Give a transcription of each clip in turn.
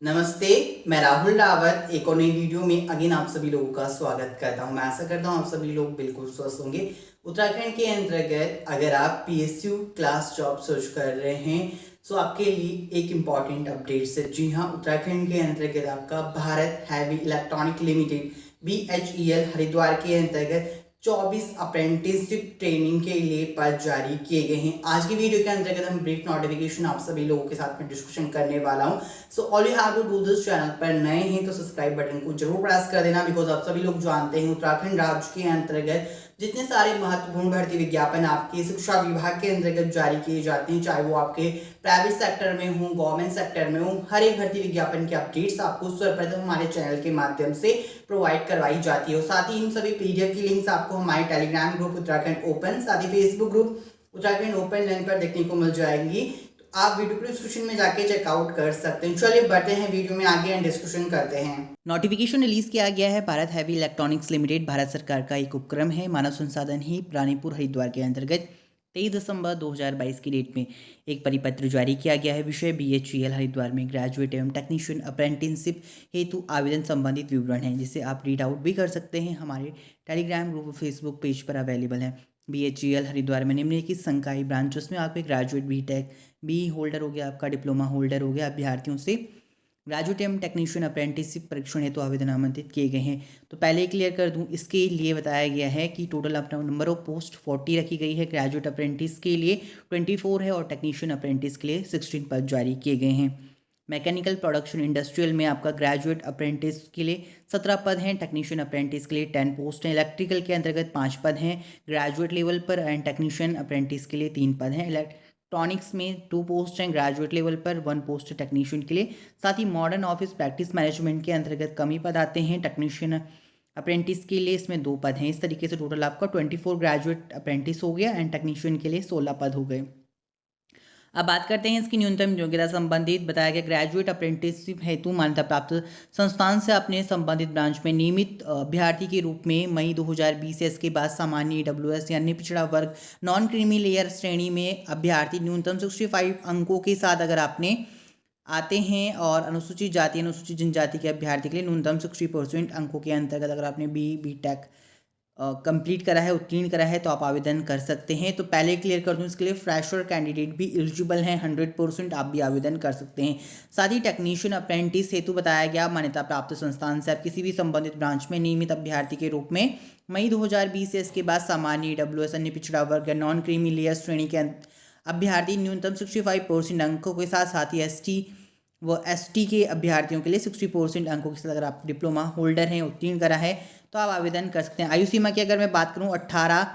नमस्ते, मैं राहुल रावत एक और नई वीडियो में अगेन आप सभी लोगों का स्वागत करता हूं। मैं आशा करता हूं आप सभी लोग बिल्कुल स्वस्थ होंगे। उत्तराखंड के अंतर्गत अगर आप पीएसयू क्लास जॉब सर्च कर रहे हैं तो आपके लिए एक इम्पॉर्टेंट अपडेट है। जी हाँ, उत्तराखंड के अंतर्गत आपका Bharat heavy electronic limited BHEL Haridwar के अंतर्गत 24 अप्रेंटिसशिप ट्रेनिंग के लिए पद जारी किए गए हैं। आज की वीडियो के अंतर्गत हम ब्रीफ नोटिफिकेशन आप सभी लोगों के साथ में डिस्कशन करने वाला हूं। So all you have to do this, channel पर नए हैं तो सब्सक्राइब बटन को जरूर प्रेस कर देना, बिकॉज आप सभी लोग जानते हैं उत्तराखंड राज्य के अंतर्गत जितने सारे महत्वपूर्ण भर्ती विज्ञापन आपके शिक्षा विभाग के अंतर्गत जारी किए जाते हैं, चाहे वो आपके प्राइवेट सेक्टर में हो, गवर्नमेंट सेक्टर में हो, हर एक भर्ती विज्ञापन के अपडेट्स आपको सर्वप्रथम हमारे चैनल के माध्यम से प्रोवाइड करवाई जाती है। और साथ ही इन सभी पीडीएफ की लिंक्स आपको हमारे टेलीग्राम ग्रुप उत्तराखंड ओपन, साथ ही Facebook group Uttarakhand open line पर देखने को मिल जाएंगी। आप वीडियो को डिस्क्रिप्शन में जाके चेकआउट कर सकते हैं। चलिए बढ़ते हैं वीडियो में आगे एंड डिस्कशन करते हैं। नोटिफिकेशन रिलीज किया गया है। Bharat heavy electronics limited Bharat सरकार का एक उपक्रम है। मानव संसाधन ही रानीपुर हरिद्वार के अंतर्गत 23 दिसंबर 2022 की डेट में एक परिपत्र जारी किया गया है। विषय BHEL हरिद्वार में ग्रेजुएट एवं टेक्नीशियन अप्रेंटिसशिप हेतु आवेदन संबंधित विवरण है, जिसे आप रीड आउट भी कर सकते हैं। हमारे टेलीग्राम ग्रुप फेसबुक पेज पर अवेलेबल है। BHEL हरिद्वार में निम्नलिखित संकाय ब्रांचेस में आपके ग्रेजुएट BTech बी होल्डर हो गया, आपका डिप्लोमा होल्डर हो गया, अभ्यर्थियों से ग्रेजुएट एवं टेक्नीशियन अप्रेंटिसशिप परीक्षण हेतु आवेदन आमंत्रित किए गए हैं। तो पहले ही क्लियर कर दूं, इसके लिए बताया गया है कि टोटल अपना नंबर ऑफ पोस्ट 40 रखी गई है। ग्रेजुएट अप्रेंटिस के लिए 24 है और टेक्नीशियन अप्रेंटिस के लिए 16 पद जारी किए गए हैं। मैकेनिकल प्रोडक्शन इंडस्ट्रियल में आपका ग्रेजुएट अप्रेंटिस के लिए 17 पद हैं, टेक्नीशियन अप्रेंटिस के लिए 10 पोस्ट हैं। इलेक्ट्रिकल के अंतर्गत 5 पद हैं ग्रेजुएट लेवल पर एंड टेक्नीशियन अप्रेंटिस के लिए 3 पद हैं। इलेक्ट्रॉनिक्स में 2 पोस्ट हैं ग्रेजुएट लेवल पर, 1 पोस्ट टेक्नीशियन के लिए। साथ ही मॉडर्न ऑफिस प्रैक्टिस मैनेजमेंट के अंतर्गत कम ही पद आते हैं। टेक्नीशियन अप्रेंटिस के लिए इसमें 2 पद हैं। इस तरीके से टोटल आपका 24 ग्रेजुएट अप्रेंटिस हो गया एंड टेक्नीशियन के लिए 16 पद हो गए। अब बात करते हैं इसकी न्यूनतम योग्यता संबंधित। बताया गया ग्रेजुएट अप्रेंटिसशिप हेतु मान्यता प्राप्त संस्थान से अपने संबंधित ब्रांच में नियमित अभ्यर्थी के रूप में मई 2020 से इसके बाद सामान्य EWS या अन्य पिछड़ा वर्ग नॉन क्रीमी लेयर श्रेणी में अभ्यर्थी न्यूनतम 65 अंकों के साथ अगर आपने आते हैं, और अनुसूचित जाति अनुसूचित जनजाति के अभ्यर्थी के लिए न्यूनतम 60% अंकों के अंतर्गत अगर आपने BTech कंप्लीट करा है, उत्तीर्ण करा है, तो आप आवेदन कर सकते हैं। तो पहले क्लियर कर दूं, इसके लिए फ्रेशर कैंडिडेट भी एलिजिबल हैं। 100% आप भी आवेदन कर सकते हैं। साथ ही टेक्नीशियन अप्रेंटिस हेतु बताया गया मान्यता प्राप्त संस्थान से आप किसी भी संबंधित ब्रांच में नियमित अभ्यर्थी के रूप में मई 2020 से इसके बाद सामान्य EWS अन्य पिछड़ा वर्ग या नॉन क्रीमी लेयर श्रेणी के अभ्यर्थी न्यूनतम 65% अंकों के साथ, साथ ही ST व ST के अभ्यर्थियों के लिए 60% अंकों के साथ अगर आप डिप्लोमा होल्डर हैं, उत्तीर्ण करा है, तो आप आवेदन कर सकते हैं। आयु सीमा की अगर मैं बात करूं, 18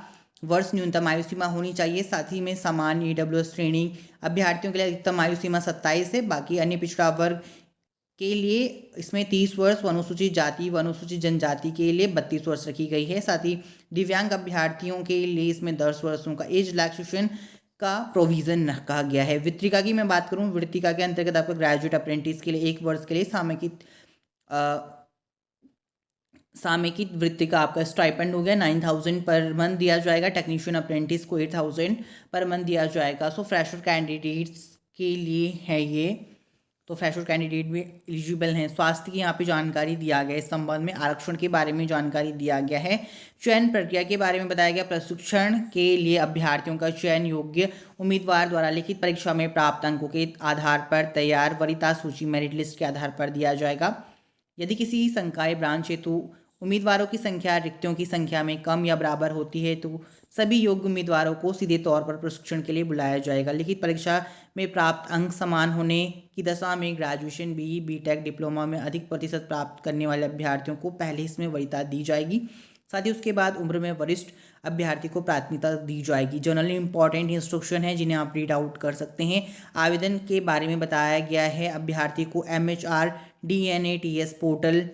वर्ष न्यूनतम आयु सीमा होनी चाहिए। साथ ही में सामान्य EWS श्रेणी अभ्यर्थियों के लिए अधिकतम आयु सीमा 27 है। बाकी अन्य पिछड़ा वर्ग के लिए इसमें 30 वर्ष, व अनुसूचित जाति व अनुसूचित जनजाति के लिए 32 वर्ष रखी गई है। साथ ही दिव्यांग अभ्यर्थियों के लिए इसमें 10 वर्षों का एज रिलैक्सेशन का प्रोविज़न रखा गया है। वृत्तिका की मैं बात करूं, वृत्तिका के अंतर्गत आपका ग्रेजुएट अप्रेंटिस के लिए 1 वर्ष के लिए सामयिक वृत्ति का आपका स्टाइपेंड हो गया 9000 पर मंथ दिया जाएगा। टेक्नीशियन अप्रेंटिस को 8000 पर मंथ दिया जाएगा। सो फ्रेशर कैंडिडेट्स के लिए है ये, तो फ्रेशर कैंडिडेट भी एलिजिबल हैं। स्वास्थ्य की यहाँ पे जानकारी दिया गया है। इस संबंध में आरक्षण के बारे में जानकारी दिया गया है। चयन प्रक्रिया के बारे में बताया गया। प्रशिक्षण के लिए अभ्यर्थियों का चयन योग्य उम्मीदवार द्वारा लिखित परीक्षा में प्राप्त अंकों के आधार पर तैयार वरीयता सूची मेरिट लिस्ट के आधार पर दिया जाएगा। यदि किसी संकाय ब्रांच हेतु उम्मीदवारों की संख्या रिक्तियों की संख्या में कम या बराबर होती है, तो सभी योग्य उम्मीदवारों को सीधे तौर पर प्रशिक्षण के लिए बुलाया जाएगा। लिखित परीक्षा में प्राप्त अंक समान होने की दशा में ग्रेजुएशन BTech डिप्लोमा में अधिक प्रतिशत प्राप्त करने वाले अभ्यर्थियों को पहले इसमें वरीयता दी जाएगी। साथ ही उसके बाद उम्र में वरिष्ठ अभ्यर्थी को प्राथमिकता दी जाएगी। जनरली इंपॉर्टेंट इंस्ट्रक्शन है जिन्हें आप रीड आउट कर सकते हैं। आवेदन के बारे में बताया गया है। अभ्यर्थी को MHRDNATS पोर्टल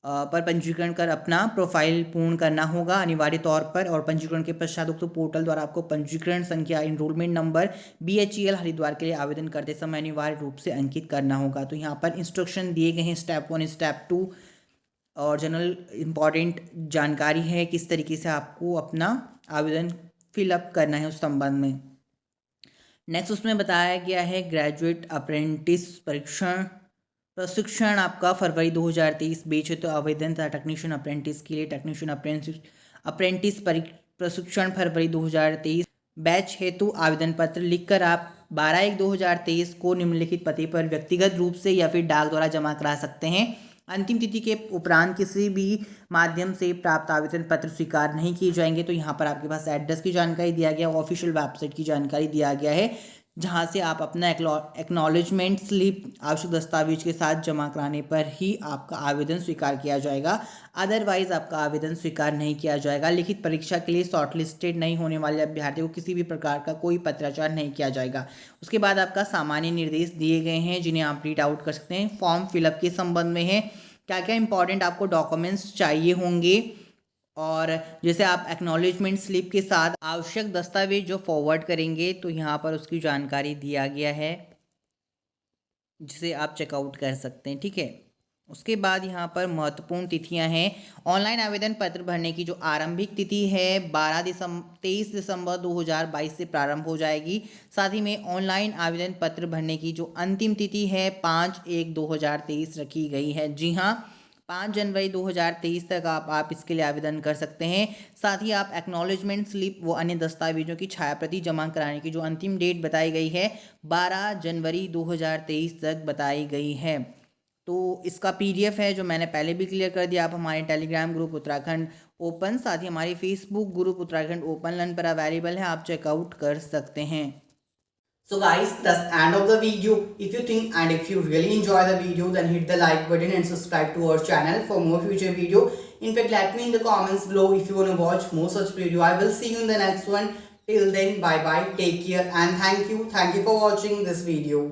पर पंजीकरण कर अपना प्रोफाइल पूर्ण करना होगा अनिवार्य तौर पर, और पंजीकरण के पश्चात उक्त पोर्टल द्वारा आपको पंजीकरण संख्या इनरोलमेंट नंबर BHEL हरिद्वार के लिए आवेदन करते समय अनिवार्य रूप से अंकित करना होगा। तो यहाँ पर इंस्ट्रक्शन दिए गए हैं, स्टेप 1 स्टेप 2, और जनरल इम्पॉर्टेंट जानकारी है किस तरीके से आपको अपना आवेदन फिलअप करना है उस संबंध में। नेक्स्ट उसमें बताया गया है ग्रेजुएट अप्रेंटिस परीक्षण प्रशिक्षण आपका फरवरी 2023 बेच है तो आवेदन था टेक्नीशियन अप्रेंटिस के लिए। टेक्नीशियन अप्रेंटिस प्रशिक्षण फरवरी 2023 बैच हेतु आवेदन पत्र लिखकर आप 12/1/2023 को निम्नलिखित पते पर व्यक्तिगत रूप से या फिर डाक द्वारा जमा करा सकते हैं। अंतिम तिथि के उपरांत किसी भी माध्यम से प्राप्त आवेदन पत्र स्वीकार नहीं किए जाएंगे। तो यहाँ पर आपके पास एड्रेस की जानकारी दिया गया, ऑफिशियल वेबसाइट की जानकारी दिया गया है, जहाँ से आप अपना एक्नॉलेजमेंट स्लिप आवश्यक दस्तावेज के साथ जमा कराने पर ही आपका आवेदन स्वीकार किया जाएगा। अदरवाइज आपका आवेदन स्वीकार नहीं किया जाएगा। लिखित परीक्षा के लिए शॉर्टलिस्टेड नहीं होने वाले अभ्यर्थियों को किसी भी प्रकार का कोई पत्राचार नहीं किया जाएगा। उसके बाद आपका सामान्य निर्देश दिए गए हैं जिन्हें आप रीड आउट कर सकते हैं। फॉर्म फिलअप के संबंध में है, क्या क्या इंपॉर्टेंट आपको डॉक्यूमेंट्स चाहिए होंगे, और जैसे आप एक्नॉलेजमेंट स्लिप के साथ आवश्यक दस्तावेज जो फॉरवर्ड करेंगे तो यहाँ पर उसकी जानकारी दिया गया है, जिसे आप चेकआउट कर सकते हैं। ठीक है, उसके बाद यहाँ पर महत्वपूर्ण तिथियाँ हैं। ऑनलाइन आवेदन पत्र भरने की जो आरंभिक तिथि है 23 दिसंबर 2022 से प्रारंभ हो जाएगी। साथ ही में ऑनलाइन आवेदन पत्र भरने की जो अंतिम तिथि है 5/1/2023 रखी गई है। जी हाँ, 5 जनवरी 2023 तक आप इसके लिए आवेदन कर सकते हैं। साथ ही आप एक्नॉलेजमेंट स्लिप व अन्य दस्तावेजों की छायाप्रति जमा कराने की जो अंतिम डेट बताई गई है 12 जनवरी 2023 तक बताई गई है। तो इसका PDF है जो मैंने पहले भी क्लियर कर दिया। आप हमारे टेलीग्राम ग्रुप उत्तराखंड ओपन, साथ ही हमारे Facebook group Uttarakhand open learn पर अवेलेबल है, आप चेकआउट कर सकते हैं। So guys, that's the end of the video. If you think and if you really enjoy the video, then hit the like button and subscribe to our channel for more future video. In fact, let me in the comments below if you want to watch more such video. I will see you in the next one. Till then, bye bye, take care and thank you for watching this video.